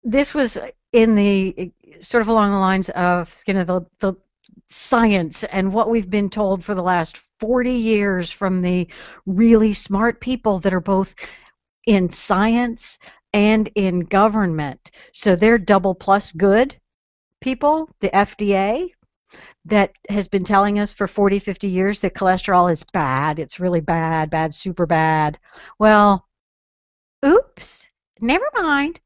this was in the sort of along the lines of the science and what we've been told for the last 40 years from the really smart people that are both in science and in government. So they're double plus good people, the FDA, that has been telling us for 40, 50 years that cholesterol is bad. It's really bad, bad, super bad. Well, oops, never mind.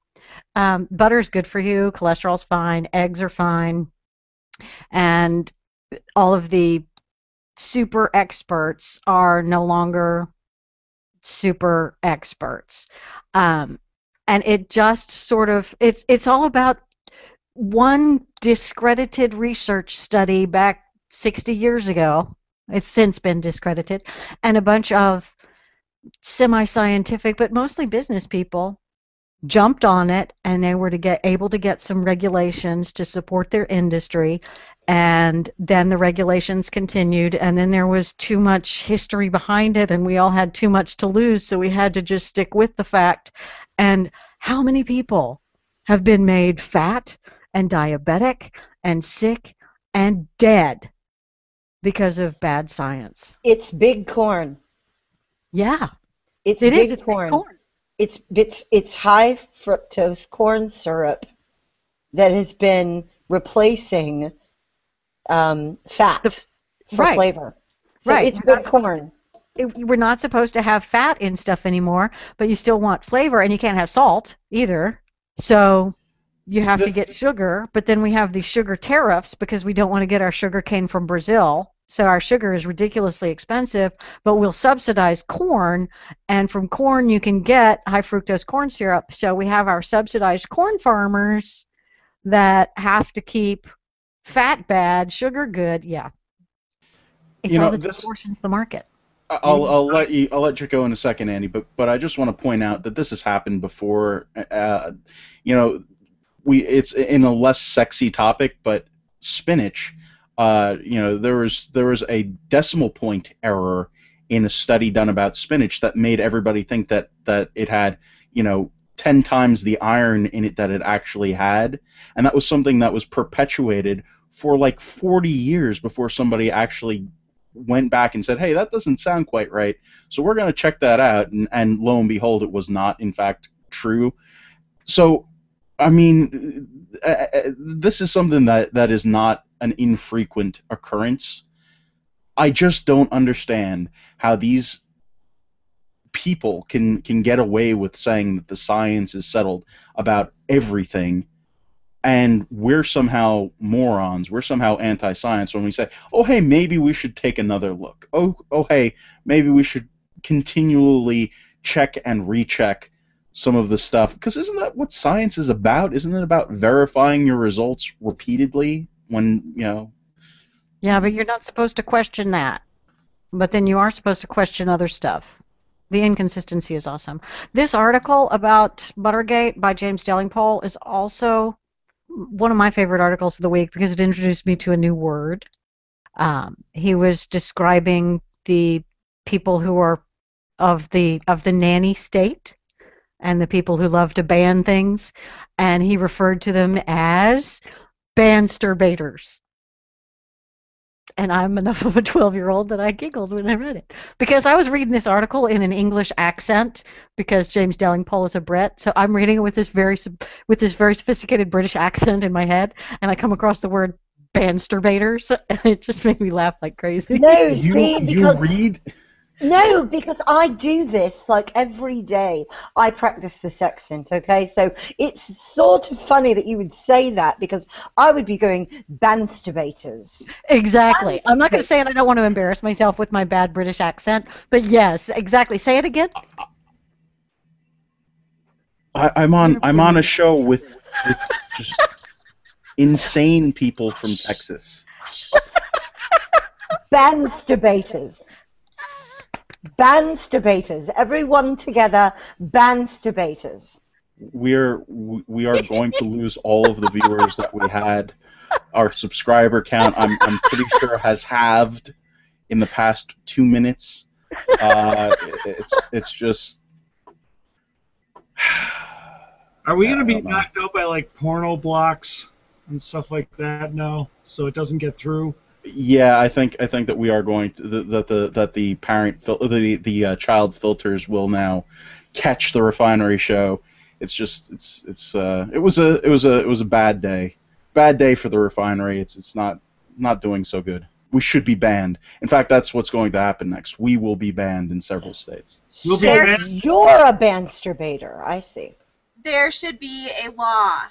Butter's good for you. Cholesterol's fine. Eggs are fine. And all of the super experts are no longer super experts. Um, and it just sort of it's all about one discredited research study back 60 years ago. It's since been discredited, and a bunch of semi-scientific, but mostly business people jumped on it, and they were to get able to get some regulations to support their industry, and then the regulations continued, and then there was too much history behind it, and we all had too much to lose, so we had to just stick with the fact. And how many people have been made fat and diabetic and sick and dead because of bad science? It's big corn. Yeah, It's it is. big It's big corn. corn. It's high fructose corn syrup that has been replacing The, fat for right, flavor. So right. it's big corn. We're not supposed to have fat in stuff anymore, but you still want flavor, and you can't have salt either. So you have to The, get sugar, but then we have these sugar tariffs because we don't want to get our sugar cane from Brazil. So our sugar is ridiculously expensive, but we'll subsidize corn, and from corn you can get high fructose corn syrup. So we have our subsidized corn farmers that have to keep fat bad, sugar good. Yeah, it's all that this distortions the market. I'll let you go in a second, Andy, but I just want to point out that this has happened before. You know, it's in a less sexy topic, but spinach. There was a decimal point error in a study done about spinach that made everybody think that it had 10 times the iron in it that it actually had, and that was something that was perpetuated for like 40 years before somebody actually went back and said, hey, that doesn't sound quite right. So we're going to check that out. And lo and behold, it was not, in fact, true. So, I mean, this is something that is not an infrequent occurrence. I just don't understand how these people can get away with saying that the science is settled about everything, and we're somehow morons, we're somehow anti-science when we say, oh, hey, maybe we should take another look. Oh, hey, maybe we should continually check and recheck some of the stuff, because isn't that what science is about? Isn't it about verifying your results repeatedly when. Yeah, but you're not supposed to question that. But then you are supposed to question other stuff. The inconsistency is awesome. This article about Buttergate by James Delingpole is also one of my favorite articles of the week because it introduced me to a new word. He was describing the people who are of the nanny state and the people who love to ban things, and he referred to them as Bansturbators. And I'm enough of a 12-year-old that I giggled when I read it. Because I was reading this article in an English accent because James Delingpole is a Brit. So I'm reading it with this very sophisticated British accent in my head, and I come across the word Bansturbators, and it just made me laugh like crazy. No, you see, you because read no, because I do this like every day. I practice this accent, okay? So it's sort of funny that you would say that because I would be going Bansturbators. Exactly. I'm not going to Bansturbators. say it. I don't want to embarrass myself with my bad British accent, but yes, exactly. Say it again. I'm on a show with just insane people from Texas. Bansturbators. Bansturbators. Everyone together, Bansturbators. We are going to lose all of the viewers that we had. Our subscriber count, I'm pretty sure, has halved in the past 2 minutes. It's just Are we I going to be don't know. knocked out by like porno blocks and stuff like that now, so it doesn't get through? Yeah, I think that we are going to that the child filters will now catch the Refinery show. It's just it was a bad day for the Refinery. It's not doing so good. We should be banned. In fact, that's what's going to happen next. We will be banned in several states. We'll be So banned. you're a Bansturbator. I see. There should be a law.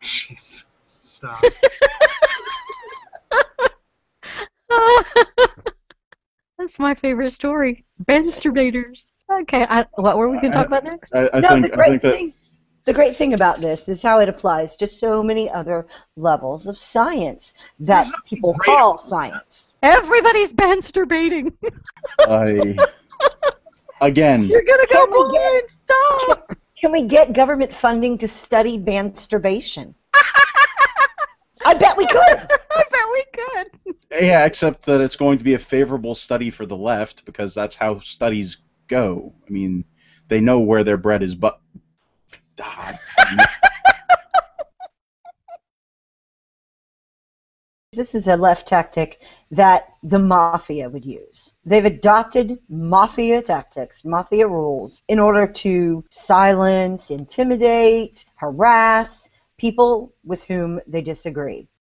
Jeez, stop. That's my favorite story. Bansturbators. Okay, what were we going to talk about next? I No, think the great thing about this is how it applies to so many other levels of science that There's nothing people great call about science. Everybody's Bansturbating. I again. You're going to go Can we get- blind. Stop. Can we get government funding to study masturbation? I bet we could. I bet we could. Yeah, except that it's going to be a favorable study for the left because that's how studies go. I mean, they know where their bread is, but This is a left tactic that the mafia would use. They've adopted mafia tactics, mafia rules, in order to silence, intimidate, harass people with whom they disagree.